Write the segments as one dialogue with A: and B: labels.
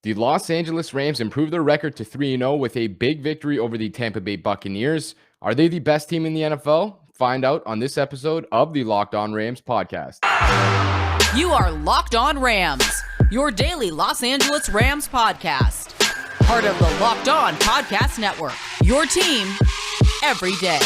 A: The Los Angeles Rams improved their record to 3-0 with a big victory over the Tampa Bay Buccaneers. Are they the best team in the NFL? Find out on this episode of the Locked On Rams podcast.
B: You are Locked On Rams, your daily Los Angeles Rams podcast. Part of the Locked On Podcast Network, your team every day.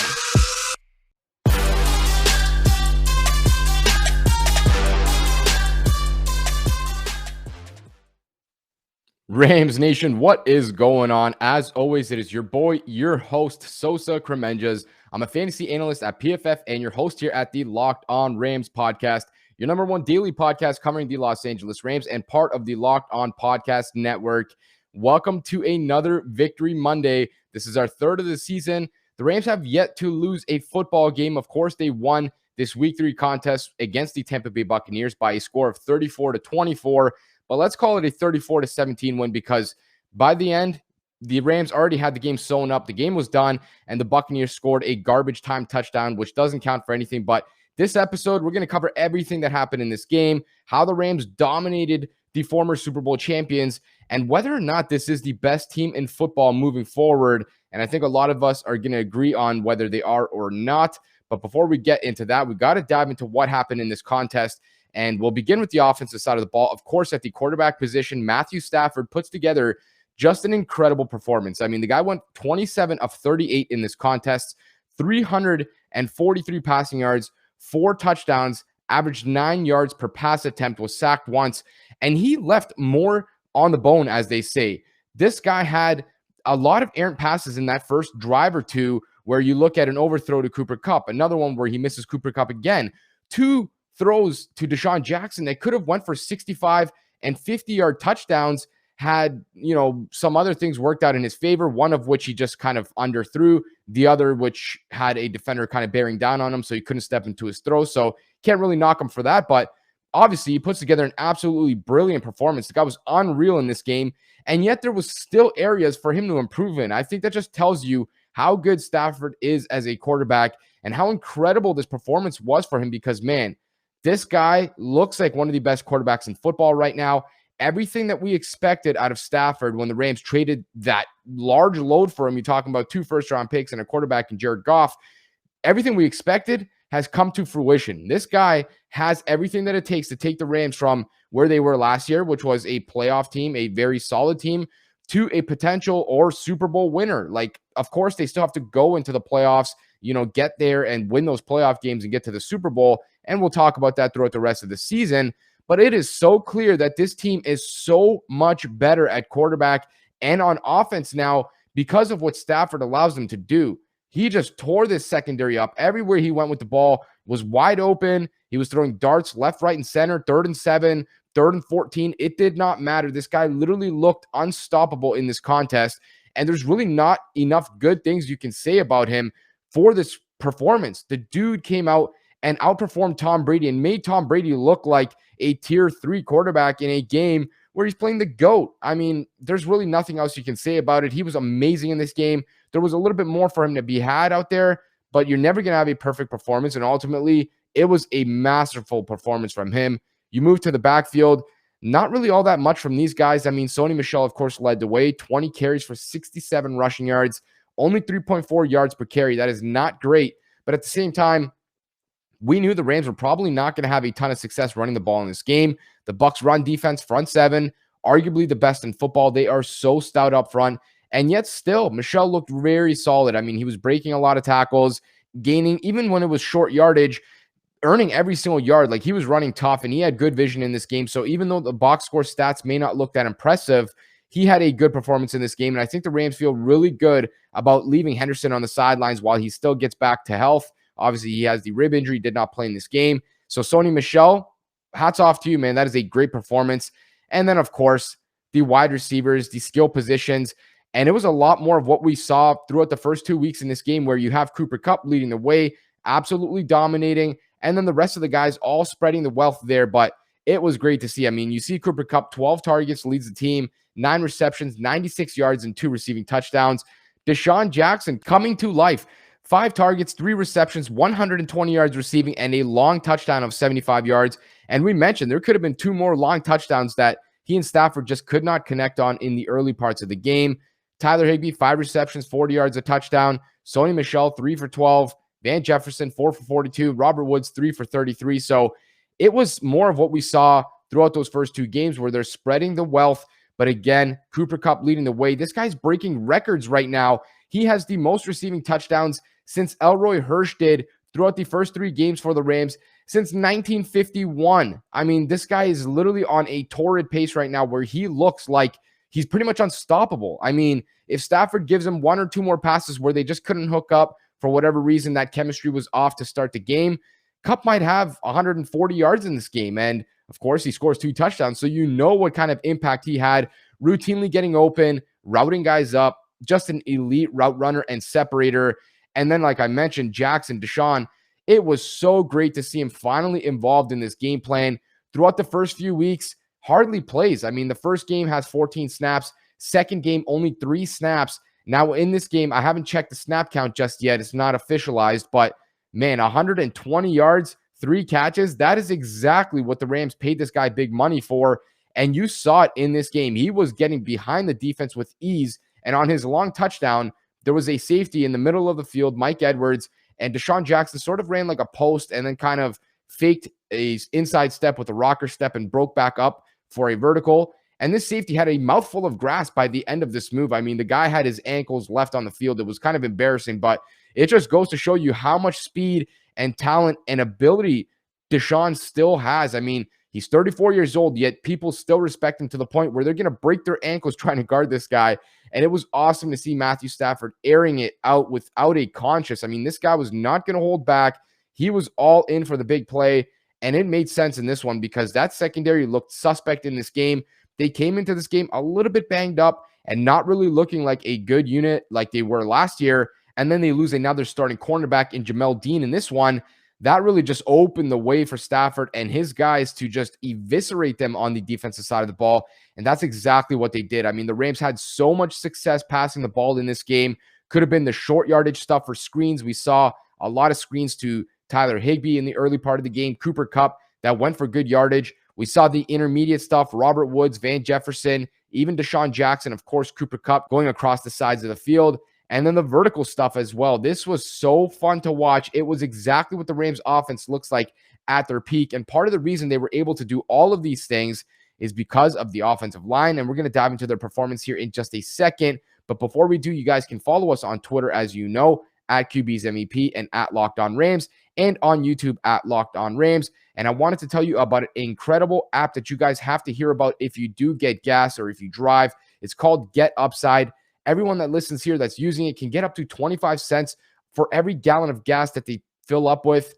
A: Rams Nation, what is going on? As always, it is your boy, your host, Sosa Kremenjas. I'm a fantasy analyst at PFF and your host here at the Locked On Rams podcast, your number one daily podcast covering the Los Angeles Rams and part of the Locked On Podcast Network. Welcome to another Victory Monday. This is our third of the season. The Rams have yet to lose a football game. Of course, they won this Week 3 contest against the Tampa Bay Buccaneers by a score of 34-24. But let's call it a 34-17 win because by the end, the Rams already had the game sewn up. The game was done, and the Buccaneers scored a garbage time touchdown, which doesn't count for anything. But this episode, we're going to cover everything that happened in this game, how the Rams dominated the former Super Bowl champions, and whether or not this is the best team in football moving forward. And I think a lot of us are going to agree on whether they are or not. But before we get into that, we got to dive into what happened in this contest. And we'll begin with the offensive side of the ball. Of course, at the quarterback position, Matthew Stafford puts together just an incredible performance. I mean, the guy went 27 of 38 in this contest, 343 passing yards, 4 touchdowns, averaged 9 yards per pass attempt, was sacked once, and he left more on the bone, as they say. This guy had a lot of errant passes in that first drive or two where you look at an overthrow to Cooper Kupp, another one where he misses Cooper Kupp again, 2 throws to DeSean Jackson that could have went for 65 and 50-yard touchdowns had, some other things worked out in his favor, one of which he just kind of underthrew, the other which had a defender kind of bearing down on him, so he couldn't step into his throw. So can't really knock him for that, but obviously he puts together an absolutely brilliant performance. The guy was unreal in this game, and yet there was still areas for him to improve in. I think that just tells you how good Stafford is as a quarterback and how incredible this performance was for him because, man, this guy looks like one of the best quarterbacks in football right now. Everything that we expected out of Stafford when the Rams traded that large load for him, you're talking about 2 first-round picks and a quarterback in Jared Goff, everything we expected has come to fruition. This guy has everything that it takes to take the Rams from where they were last year, which was a playoff team, a very solid team, to a potential or Super Bowl winner. Like, of course, they still have to go into the playoffs, get there and win those playoff games and get to the Super Bowl. And we'll talk about that throughout the rest of the season. But it is so clear that this team is so much better at quarterback and on offense now because of what Stafford allows them to do. He just tore this secondary up. Everywhere he went with the ball was wide open. He was throwing darts left, right, and center, 3rd and 7, 3rd and 14. It did not matter. This guy literally looked unstoppable in this contest. And there's really not enough good things you can say about him for this performance. The dude came out and outperformed Tom Brady and made Tom Brady look like a tier 3 quarterback in a game where he's playing the GOAT. I mean, there's really nothing else you can say about it. He was amazing in this game. There was a little bit more for him to be had out there, but you're never going to have a perfect performance. And ultimately, it was a masterful performance from him. You move to the backfield, not really all that much from these guys. I mean, Sony Michel, of course, led the way, 20 carries for 67 rushing yards, only 3.4 yards per carry. That is not great. But at the same time, we knew the Rams were probably not going to have a ton of success running the ball in this game. The Bucs run defense, front 7, arguably the best in football. They are so stout up front. And yet still, Michel looked very solid. I mean, he was breaking a lot of tackles, gaining, even when it was short yardage, earning every single yard. Like, he was running tough, and he had good vision in this game. So even though the box score stats may not look that impressive, he had a good performance in this game. And I think the Rams feel really good about leaving Henderson on the sidelines while he still gets back to health. Obviously, he has the rib injury, did not play in this game. So Sony Michel, hats off to you, man. That is a great performance. And then, of course, the wide receivers, the skill positions. And it was a lot more of what we saw throughout the first 2 weeks in this game where you have Cooper Kupp leading the way, absolutely dominating, and then the rest of the guys all spreading the wealth there. But it was great to see. I mean, you see Cooper Kupp, 12 targets, leads the team, 9 receptions, 96 yards, and 2 receiving touchdowns. DeSean Jackson coming to life. 5 targets, 3 receptions, 120 yards receiving, and a long touchdown of 75 yards. And we mentioned there could have been 2 more long touchdowns that he and Stafford just could not connect on in the early parts of the game. Tyler Higbee, 5 receptions, 40 yards, a touchdown. Sony Michel, 3 for 12. Van Jefferson, 4 for 42. Robert Woods, 3 for 33. So it was more of what we saw throughout those first 2 games where they're spreading the wealth. But again, Cooper Kupp leading the way. This guy's breaking records right now. He has the most receiving touchdowns since Elroy Hirsch did throughout the first 3 games for the Rams since 1951. I mean, this guy is literally on a torrid pace right now where he looks like he's pretty much unstoppable. I mean, if Stafford gives him 1 or 2 more passes where they just couldn't hook up for whatever reason, that chemistry was off to start the game, Kupp might have 140 yards in this game. And of course, he scores 2 touchdowns. So you know what kind of impact he had, routinely getting open, routing guys up, just an elite route runner and separator. And then, like I mentioned, Jackson, DeSean, it was so great to see him finally involved in this game plan. Throughout the first few weeks, hardly plays. I mean, the first game has 14 snaps. Second game, only 3 snaps. Now, in this game, I haven't checked the snap count just yet. It's not officialized, but man, 120 yards, 3 catches. That is exactly what the Rams paid this guy big money for. And you saw it in this game. He was getting behind the defense with ease. And on his long touchdown, there was a safety in the middle of the field, Mike Edwards, and DeSean Jackson sort of ran like a post and then kind of faked a inside step with a rocker step and broke back up for a vertical. And this safety had a mouthful of grass by the end of this move. I mean, the guy had his ankles left on the field. It was kind of embarrassing, but it just goes to show you how much speed and talent and ability DeSean still has. I mean, he's 34 years old, yet people still respect him to the point where they're going to break their ankles trying to guard this guy. And it was awesome to see Matthew Stafford airing it out without a conscience. I mean, this guy was not going to hold back. He was all in for the big play, and it made sense in this one because that secondary looked suspect in this game. They came into this game a little bit banged up and not really looking like a good unit like they were last year. And then they lose another starting cornerback in Jamel Dean in this one. That really just opened the way for Stafford and his guys to just eviscerate them on the defensive side of the ball. And that's exactly what they did. I mean, the Rams had so much success passing the ball in this game. Could have been the short yardage stuff for screens. We saw a lot of screens to Tyler Higbee in the early part of the game. Cooper Kupp, that went for good yardage. We saw the intermediate stuff, Robert Woods, Van Jefferson, even DeSean Jackson, of course, Cooper Kupp going across the sides of the field. And then the vertical stuff as well. This was so fun to watch. It was exactly what the Rams offense looks like at their peak. And part of the reason they were able to do all of these things is because of the offensive line. And we're going to dive into their performance here in just a second. But before we do, you guys can follow us on Twitter, as you know, at QB's MEP and at Locked On Rams, and on YouTube at Locked On Rams. And I wanted to tell you about an incredible app that you guys have to hear about if you do get gas or if you drive. It's called Get Upside. Everyone that listens here that's using it can get up to 25 cents for every gallon of gas that they fill up with.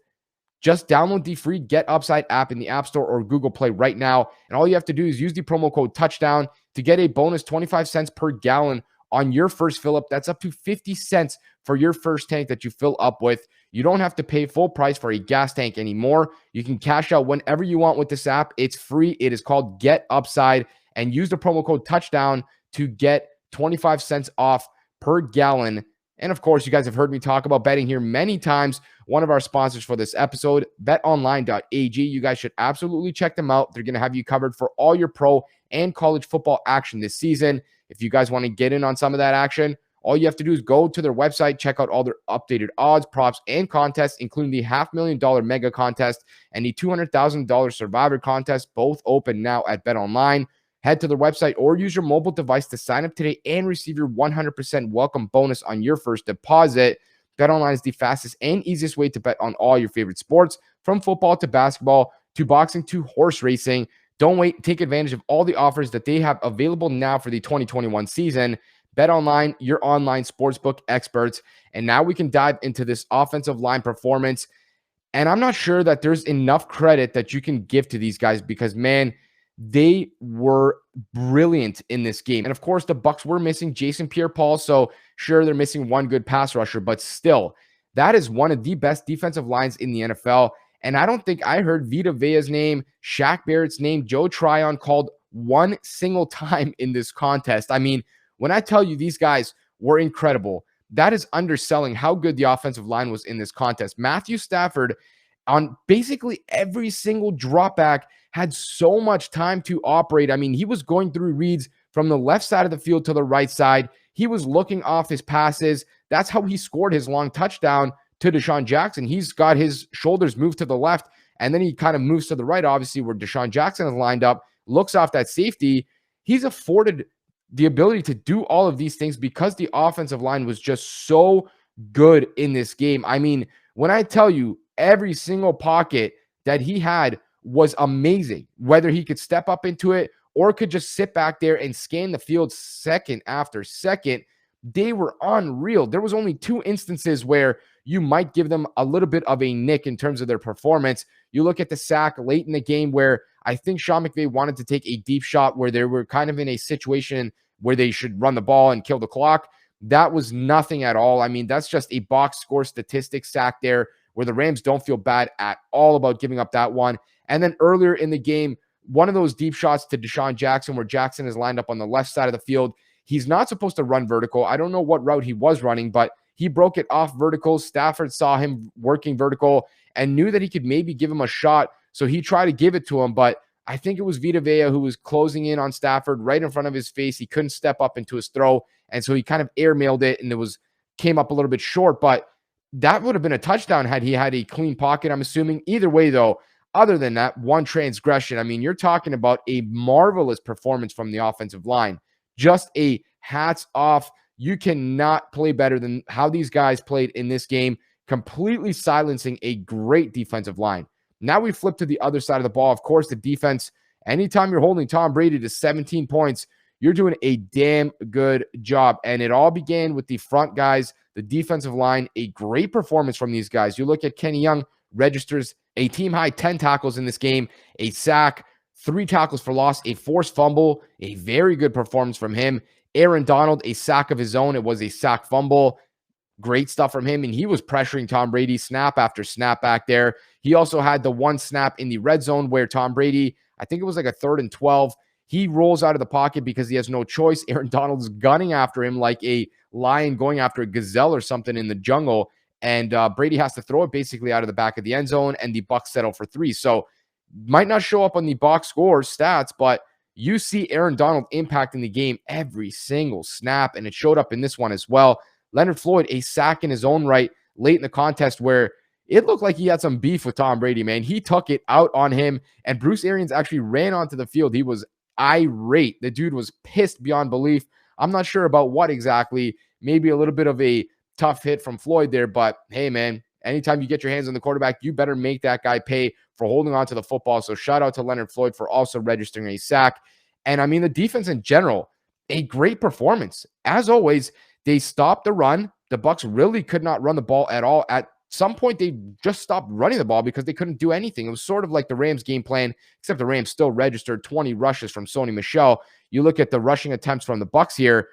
A: Just download the free Get Upside app in the App Store or Google Play right now. And all you have to do is use the promo code TOUCHDOWN to get a bonus 25 cents per gallon on your first fill up. That's up to 50 cents for your first tank that you fill up with. You don't have to pay full price for a gas tank anymore. You can cash out whenever you want with this app. It's free. It is called Get Upside, and use the promo code TOUCHDOWN to get 25 cents off per gallon. And of course, you guys have heard me talk about betting here many times. One of our sponsors for this episode, betonline.ag. You guys should absolutely check them out. They're going to have you covered for all your pro and college football action this season. If you guys want to get in on some of that action, all you have to do is go to their website, check out all their updated odds, props, and contests, including the $500,000 mega contest and the $200,000 survivor contest, both open now at BetOnline. Head to their website or use your mobile device to sign up today and receive your 100% welcome bonus on your first deposit. BetOnline is the fastest and easiest way to bet on all your favorite sports, from football to basketball to boxing to horse racing. Don't wait. Take advantage of all the offers that they have available now for the 2021 season. BetOnline, your online sportsbook experts. And now we can dive into this offensive line performance. And I'm not sure that there's enough credit that you can give to these guys because, man, they were brilliant in this game. And of course, the Bucs were missing Jason Pierre-Paul. So sure, they're missing one good pass rusher, but still, that is one of the best defensive lines in the NFL. And I don't think I heard Vita Vea's name, Shaq Barrett's name, Joe Tryon called one single time in this contest. I mean, when I tell you these guys were incredible, that is underselling how good the offensive line was in this contest. Matthew Stafford, on basically every single drop back, had so much time to operate. I mean, he was going through reads from the left side of the field to the right side. He was looking off his passes. That's how he scored his long touchdown to DeSean Jackson. He's got his shoulders moved to the left, and then he kind of moves to the right, obviously, where DeSean Jackson is lined up, looks off that safety. He's afforded the ability to do all of these things because the offensive line was just so good in this game. I mean, when I tell you every single pocket that he had was amazing, whether he could step up into it or could just sit back there and scan the field second after second, they were unreal. There was only 2 instances where you might give them a little bit of a nick in terms of their performance. You look at the sack late in the game where I think Sean McVay wanted to take a deep shot where they were kind of in a situation where they should run the ball and kill the clock. That was nothing at all. I mean, that's just a box score statistic sack there where the Rams don't feel bad at all about giving up that one. And then earlier in the game, one of those deep shots to DeSean Jackson where Jackson is lined up on the left side of the field. He's not supposed to run vertical. I don't know what route he was running, but he broke it off vertical. Stafford saw him working vertical and knew that he could maybe give him a shot. So he tried to give it to him, but I think it was Vita Vea who was closing in on Stafford right in front of his face. He couldn't step up into his throw, and so he kind of airmailed it, and it came up a little bit short, but that would have been a touchdown had he had a clean pocket, I'm assuming. Either way, though, other than that one transgression, I mean, you're talking about a marvelous performance from the offensive line. Just a hats off. You cannot play better than how these guys played in this game, completely silencing a great defensive line. Now we flip to the other side of the ball. Of course, the defense, anytime you're holding Tom Brady to 17 points, you're doing a damn good job. And it all began with the front guys, the defensive line, a great performance from these guys. You look at Kenny Young, registers a team-high 10 tackles in this game, a sack, 3 tackles for loss, a forced fumble, a very good performance from him. Aaron Donald, a sack of his own. It was a sack fumble. Great stuff from him, and he was pressuring Tom Brady snap after snap back there. He also had the one snap in the red zone where Tom Brady, I think it was like a 3rd and 12, he rolls out of the pocket because he has no choice. Aaron Donald's gunning after him like a lion going after a gazelle or something in the jungle, and Brady has to throw it basically out of the back of the end zone, and the Bucs settle for 3. So might not show up on the box score stats, but you see Aaron Donald impacting the game every single snap, and it showed up in this one as well. Leonard Floyd, a sack in his own right late in the contest where it looked like he had some beef with Tom Brady, man. He took it out on him, and Bruce Arians actually ran onto the field. He was irate. The dude was pissed beyond belief. I'm not sure about what exactly. Maybe a little bit of a tough hit from Floyd there, but hey, man, anytime you get your hands on the quarterback, you better make that guy pay for holding on to the football. So shout out to Leonard Floyd for also registering a sack. And I mean, the defense in general, a great performance. As always, they stopped the run. The Bucs really could not run the ball at all. At some point, they just stopped running the ball because they couldn't do anything. It was sort of like the Rams game plan, except the Rams still registered 20 rushes from Sony Michel. You look at the rushing attempts from the Bucs here,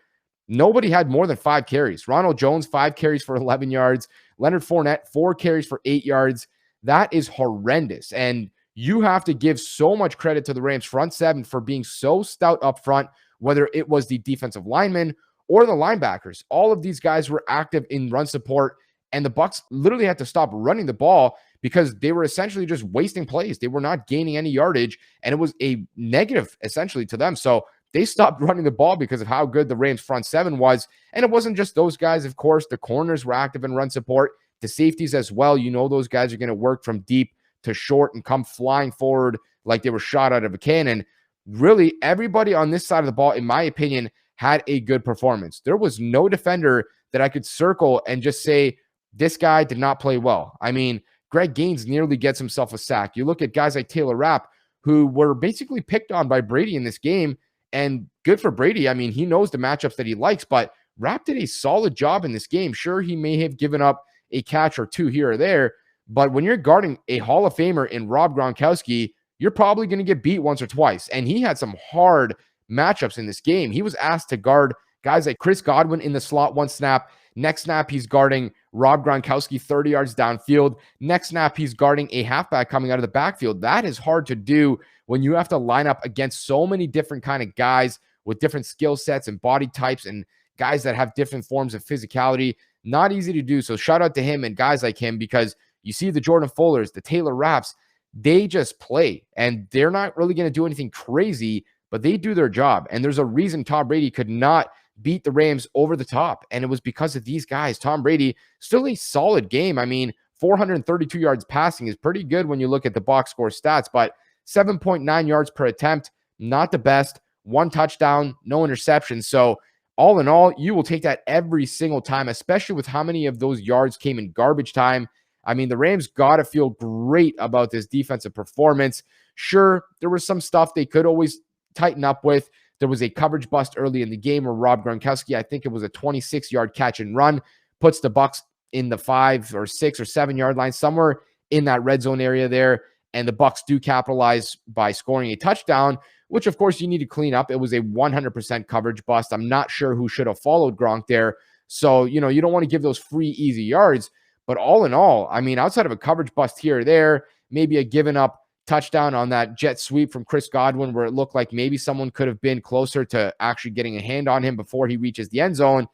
A: nobody had more than 5 carries. Ronald Jones, 5 carries for 11 yards. Leonard Fournette, 4 carries for 8 yards. That is horrendous. And you have to give so much credit to the Rams front 7 for being so stout up front, whether it was the defensive linemen or the linebackers. All of these guys were active in run support, and the Bucs literally had to stop running the ball because they were essentially just wasting plays. They were not gaining any yardage, and it was a negative essentially to them. So they stopped running the ball because of how good the Rams front 7 was. And it wasn't just those guys, of course. The corners were active in run support. The safeties as well. You know those guys are going to work from deep to short and come flying forward like they were shot out of a cannon. Really, everybody on this side of the ball, in my opinion, had a good performance. There was no defender that I could circle and just say, this guy did not play well. I mean, Greg Gaines nearly gets himself a sack. You look at guys like Taylor Rapp, who were basically picked on by Brady in this game, and good for Brady. I mean, he knows the matchups that he likes, but Rapp did a solid job in this game. Sure, he may have given up a catch or 2 here or there, but when you're guarding a Hall of Famer in Rob Gronkowski, you're probably going to get beat once or twice. And he had some hard matchups in this game. He was asked to guard guys like Chris Godwin in the slot one snap. Next snap, he's guarding Rob Gronkowski 30 yards downfield. Next snap, he's guarding a halfback coming out of the backfield. That is hard to do when you have to line up against so many different kind of guys with different skill sets and body types and guys that have different forms of physicality. Not easy to do. So shout out to him and guys like him, because You see the Jordan Fullers, the Taylor Rapps, they just play, and they're not really going to do anything crazy, but they do their job. And there's a reason Tom Brady could not beat the Rams over the top, and it was because of these guys. Tom Brady, still a solid game. I mean, 432 yards passing is pretty good when you look at the box score stats, but 7.9 yards per attempt, not the best. 1 touchdown, no interceptions. So all in all, you will take that every single time, especially with how many of those yards came in garbage time. I mean, the Rams got to feel great about this defensive performance. Sure, there was some stuff they could always tighten up with. There was a coverage bust early in the game where Rob Gronkowski, I think it was a 26-yard catch and run, puts the Bucs in the 5 or 6 or 7 yard line, somewhere in that red zone area there. And the Bucs do capitalize by scoring a touchdown, which of course you need to clean up. It was a 100% coverage bust. I'm not sure who should have followed Gronk there. So, you don't want to give those free, easy yards. But all in all, I mean, outside of a coverage bust here or there, maybe a given up touchdown on that jet sweep from Chris Godwin where it looked like maybe someone could have been closer to actually getting a hand on him before he reaches the end zone.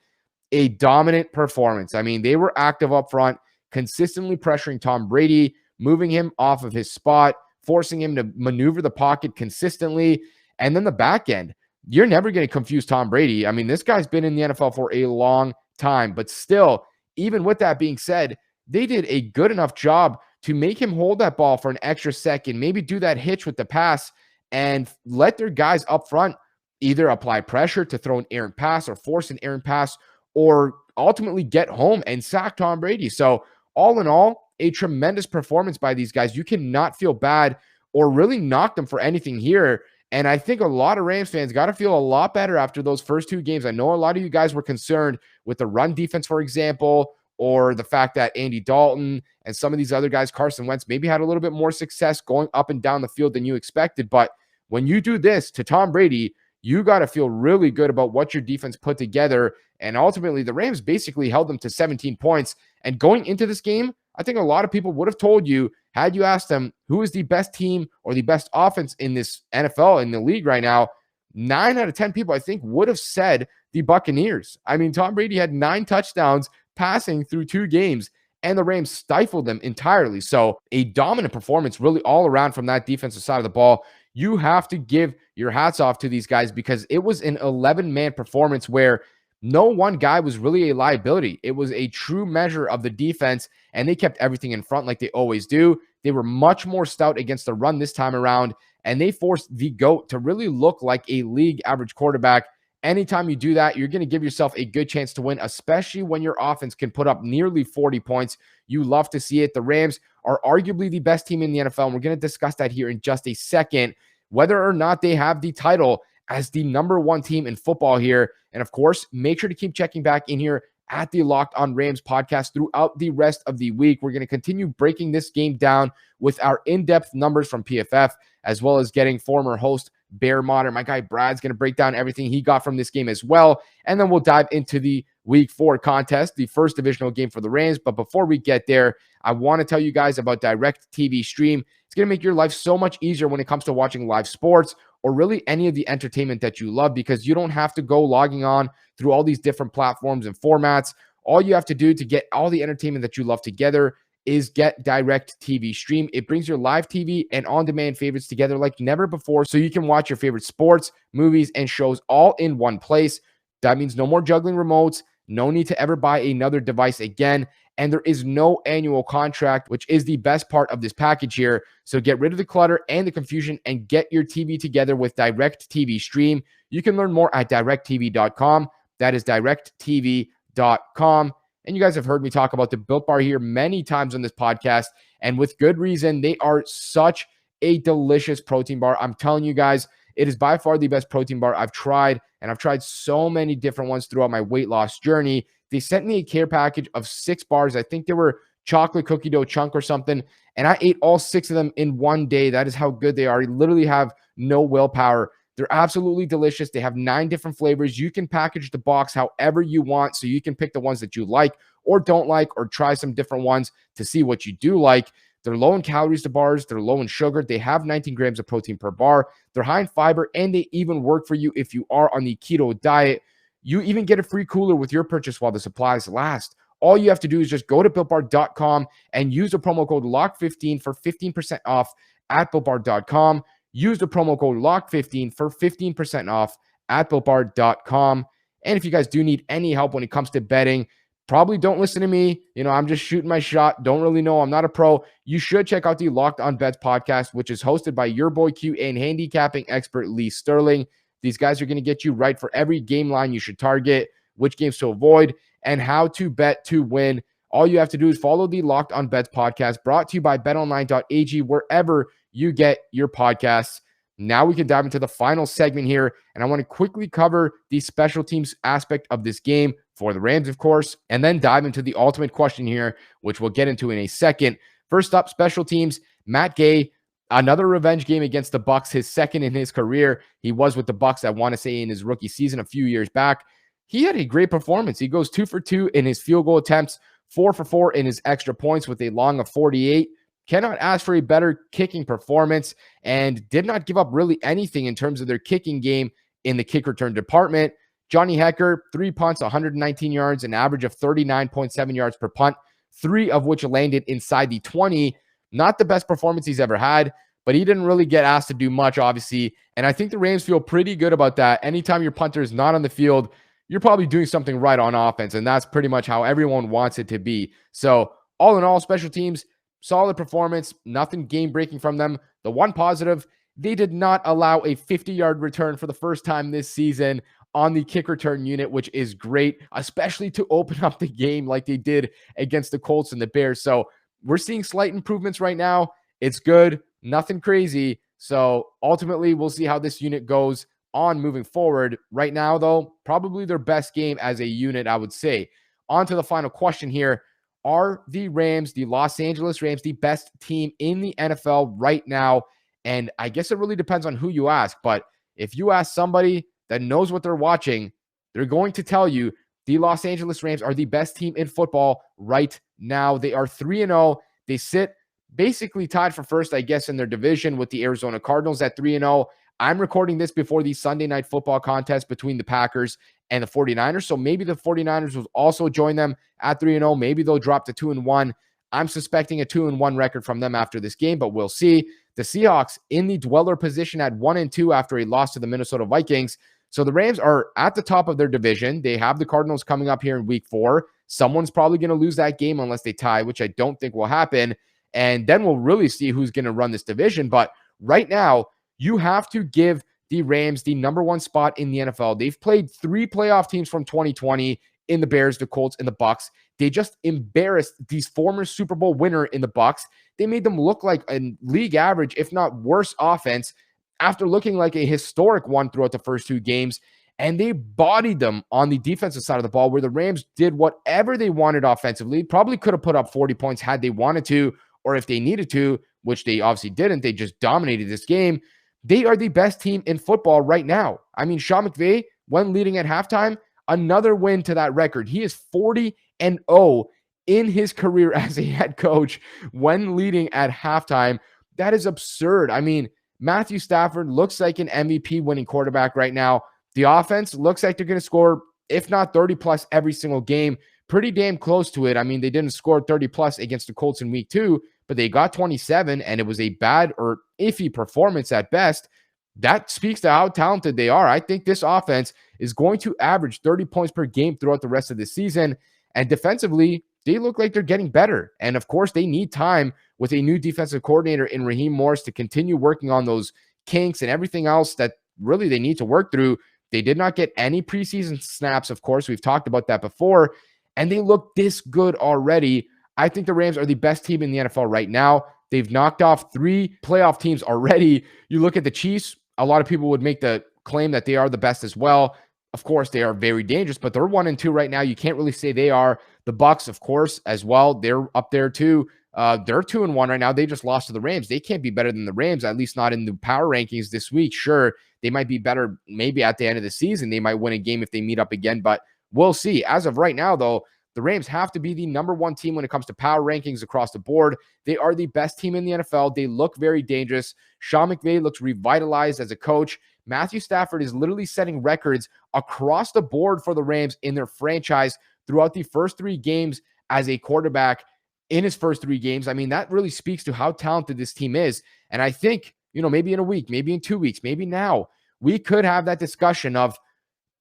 A: A dominant performance. I mean, they were active up front, consistently pressuring Tom Brady, moving him off of his spot, forcing him to maneuver the pocket consistently. And then the back end, you're never going to confuse Tom Brady. I mean, this guy's been in the NFL for a long time, but still, even with that being said, they did a good enough job to make him hold that ball for an extra second, maybe do that hitch with the pass, and let their guys up front either apply pressure to throw an errant pass or force an errant pass, or ultimately get home and sack Tom Brady. So all in all, a tremendous performance by these guys. You cannot feel bad or really knock them for anything here. And I think a lot of Rams fans got to feel a lot better after those first 2 games. I know a lot of you guys were concerned with the run defense, for example, or the fact that Andy Dalton and some of these other guys, Carson Wentz, maybe had a little bit more success going up and down the field than you expected. But when you do this to Tom Brady, you got to feel really good about what your defense put together. And ultimately, the Rams basically held them to 17 points. And going into this game, I think a lot of people would have told you, had you asked them who is the best team or the best offense in this NFL, in the league right now, 9 out of 10 people, I think, would have said the Buccaneers. I mean, Tom Brady had 9 touchdowns passing through 2 games, and the Rams stifled them entirely. So a dominant performance really all around from that defensive side of the ball. You have to give your hats off to these guys because it was an 11-man performance where no one guy was really a liability. It was a true measure of the defense, and they kept everything in front like they always do. They were much more stout against the run this time around, and they forced the GOAT to really look like a league average quarterback. Anytime you do that, you're going to give yourself a good chance to win, especially when your offense can put up nearly 40 points. You love to see it. The Rams are arguably the best team in the NFL, and we're going to discuss that here in just a second, whether or not they have the title as the number 1 team in football here. And of course, make sure to keep checking back in here at the Locked on Rams podcast throughout the rest of the week. We're going to continue breaking this game down with our in-depth numbers from PFF, as well as getting former host Bear Modern, my guy Brad's going to break down everything he got from this game as well. And then we'll dive into the Week 4 contest, the first divisional game for the Rams. But before we get there, I want to tell you guys about Direct TV Stream. It's going to make your life so much easier when it comes to watching live sports or really any of the entertainment that you love, because you don't have to go logging on through all these different platforms and formats. All you have to do to get all the entertainment that you love together is get Direct TV Stream. It brings your live TV and on-demand favorites together like never before, so you can watch your favorite sports, movies, and shows all in one place. That means no more juggling remotes, no need to ever buy another device again, and there is no annual contract, which is the best part of this package here. So get rid of the clutter and the confusion and get your TV together with Direct TV Stream. You can learn more at directtv.com. That is directtv.com. And you guys have heard me talk about the Built Bar here many times on this podcast, and with good reason. They are such a delicious protein bar. I'm telling you guys, it is by far the best protein bar I've tried, and I've tried so many different ones throughout my weight loss journey. They sent me a care package of 6 bars. I think they were chocolate cookie dough chunk or something, and I ate all 6 of them in one day. That is how good they are. You literally have no willpower. They're absolutely delicious. They have 9 different flavors. You can package the box however you want, so you can pick the ones that you like or don't like, or try some different ones to see what you do like. They're low in calories, the bars. They're low in sugar. They have 19 grams of protein per bar. They're high in fiber, and they even work for you if you are on the keto diet. You even get a free cooler with your purchase while the supplies last. all you have to do is just go to BuiltBar.com and use the promo code LOCK15 for 15% off at BuiltBar.com. Use the promo code LOCK15 for 15% off at BuiltBar.com. And if you guys do need any help when it comes to betting, probably don't listen to me. I'm just shooting my shot. Don't really know. I'm not a pro. You should check out the Locked On Bets podcast, which is hosted by your boy Q and handicapping expert Lee Sterling. These guys are going to get you right for every game line you should target, which games to avoid, and how to bet to win. All you have to do is follow the Locked On Bets podcast, brought to you by betonline.ag, wherever you get your podcasts. Now we can dive into the final segment here, and I want to quickly cover the special teams aspect of this game for the Rams, of course, and then dive into the ultimate question here, which we'll get into in a second. First up, special teams. Matt Gay, another revenge game against the Bucs, his second in his career. He was with the Bucs, I want to say, in his rookie season a few years back. He had a great performance. He goes 2 for 2 in his field goal attempts, 4 for 4 in his extra points with a long of 48. Cannot ask for a better kicking performance, and did not give up really anything in terms of their kicking game in the kick return department. Johnny Hekker, 3 punts, 119 yards, an average of 39.7 yards per punt, 3 of which landed inside the 20. Not the best performance he's ever had, but he didn't really get asked to do much, obviously. And I think the Rams feel pretty good about that. Anytime your punter is not on the field, you're probably doing something right on offense, and that's pretty much how everyone wants it to be. So all in all, special teams, solid performance, nothing game-breaking from them. The one positive, they did not allow a 50-yard return for the first time this season on the kick return unit, which is great, especially to open up the game like they did against the Colts and the Bears. So we're seeing slight improvements right now. It's good, nothing crazy. So ultimately, we'll see how this unit goes on moving forward. Right now, though, probably their best game as a unit, I would say. On to the final question here. Are the Rams, the Los Angeles Rams, the best team in the NFL right now? And I guess it really depends on who you ask. But if you ask somebody that knows what they're watching, they're going to tell you the Los Angeles Rams are the best team in football right now. They are 3-0. They sit basically tied for first, I guess, in their division with the Arizona Cardinals at 3-0. I'm recording this before the Sunday night football contest between the Packers and the 49ers. So maybe the 49ers will also join them at 3-0. Maybe they'll drop to 2-1. I'm suspecting a 2-1 record from them after this game, but we'll see. The Seahawks in the dweller position at 1-2 after a loss to the Minnesota Vikings. So the Rams are at the top of their division. They have the Cardinals coming up here in week 4. Someone's probably going to lose that game unless they tie, which I don't think will happen. And then we'll really see who's going to run this division. But right now, you have to give the Rams the number 1 spot in the NFL. They've played 3 playoff teams from 2020 in the Bears, the Colts, and the Bucs. They just embarrassed these former Super Bowl winner in the Bucs. They made them look like a league average, if not worse, offense after looking like a historic one throughout the first 2 games. And they bodied them on the defensive side of the ball, where the Rams did whatever they wanted offensively. Probably could have put up 40 points had they wanted to, or if they needed to, which they obviously didn't. They just dominated this game. They are the best team in football right now. I mean, Sean McVay, when leading at halftime, another win to that record. He is 40-0 in his career as a head coach when leading at halftime. That is absurd. I mean, Matthew Stafford looks like an MVP winning quarterback right now. The offense looks like they're going to score, if not 30 plus every single game. Pretty damn close to it. I mean, they didn't score 30 plus against the Colts in week 2, but they got 27, and it was a bad or iffy performance at best. That speaks to how talented they are. I think this offense is going to average 30 points per game throughout the rest of the season. And defensively, they look like they're getting better. And of course, they need time with a new defensive coordinator in Raheem Morris to continue working on those kinks and everything else that really they need to work through. They did not get any preseason snaps, of course. We've talked about that before. And they look this good already. I think the Rams are the best team in the NFL right now. They've knocked off 3 playoff teams already. You look at the Chiefs, a lot of people would make the claim that they are the best as well. Of course, they are very dangerous, but they're 1-2 right now. You can't really say they are. The Bucs, of course, as well. They're up there too. They're 2-1 right now. They just lost to the Rams. They can't be better than the Rams, at least not in the power rankings this week. Sure, they might be better maybe at the end of the season. They might win a game if they meet up again, but we'll see. As of right now, though, the Rams have to be the number 1 team when it comes to power rankings across the board. They are the best team in the NFL. They look very dangerous. Sean McVay looks revitalized as a coach. Matthew Stafford is literally setting records across the board for the Rams in their franchise throughout the first 3 games as a quarterback in his first 3 games. I mean, that really speaks to how talented this team is. And I think, maybe in a week, maybe in 2 weeks, maybe now, we could have that discussion of,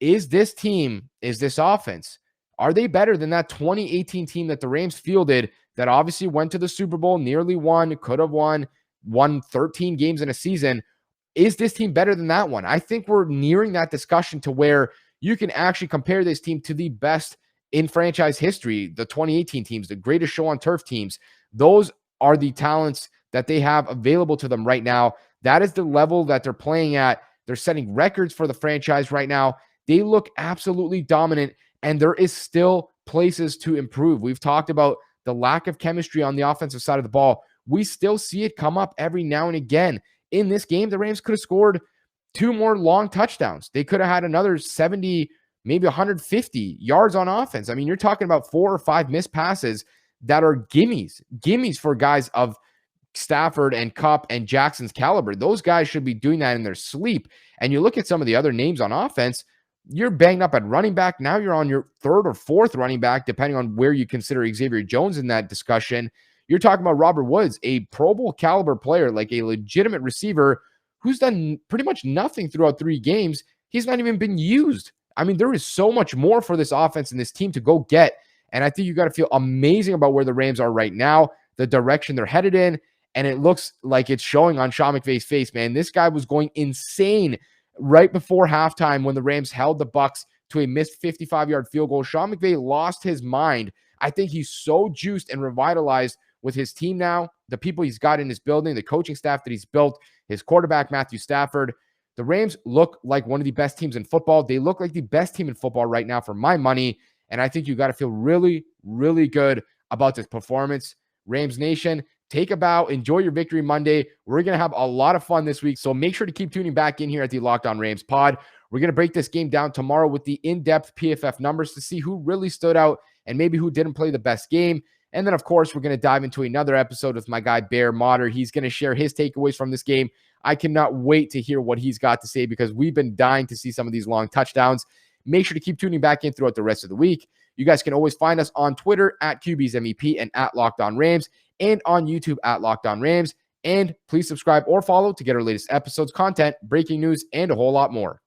A: is this team, is this offense, are they better than that 2018 team that the Rams fielded that obviously went to the Super Bowl, nearly won, could have won 13 games in a season? Is this team better than that one? I think we're nearing that discussion to where you can actually compare this team to the best in franchise history, the 2018 teams, the greatest show on turf teams. Those are the talents that they have available to them right now. That is the level that they're playing at. They're setting records for the franchise right now. They look absolutely dominant, and there is still places to improve. We've talked about the lack of chemistry on the offensive side of the ball. We still see it come up every now and again. In this game, the Rams could have scored 2 more long touchdowns. They could have had another 70, maybe 150 yards on offense. I mean, you're talking about 4 or 5 missed passes that are gimmies for guys of Stafford and Kupp and Jackson's caliber. Those guys should be doing that in their sleep. And you look at some of the other names on offense, you're banged up at running back. Now you're on your 3rd or 4th running back, depending on where you consider Xavier Jones in that discussion. You're talking about Robert Woods, a Pro Bowl caliber player, like a legitimate receiver who's done pretty much nothing throughout 3 games. He's not even been used. I mean, there is so much more for this offense and this team to go get. And I think you got to feel amazing about where the Rams are right now, the direction they're headed in. And it looks like it's showing on Sean McVay's face, man. This guy was going insane right before halftime when the Rams held the Bucs to a missed 55-yard field goal. Sean McVay lost his mind. I think he's so juiced and revitalized with his team now, the people he's got in his building, the coaching staff that he's built, his quarterback, Matthew Stafford. The Rams look like one of the best teams in football. They look like the best team in football right now for my money. And I think you got to feel really, really good about this performance. Rams Nation, take a bow. Enjoy your Victory Monday. We're going to have a lot of fun this week. So make sure to keep tuning back in here at the Locked On Rams pod. We're going to break this game down tomorrow with the in-depth PFF numbers to see who really stood out and maybe who didn't play the best game. And then, of course, we're going to dive into another episode with my guy, Bear Motter. He's going to share his takeaways from this game. I cannot wait to hear what he's got to say because we've been dying to see some of these long touchdowns. Make sure to keep tuning back in throughout the rest of the week. You guys can always find us on Twitter at QBsMEP and at Locked On Rams and on YouTube at Locked On Rams. And please subscribe or follow to get our latest episodes, content, breaking news, and a whole lot more.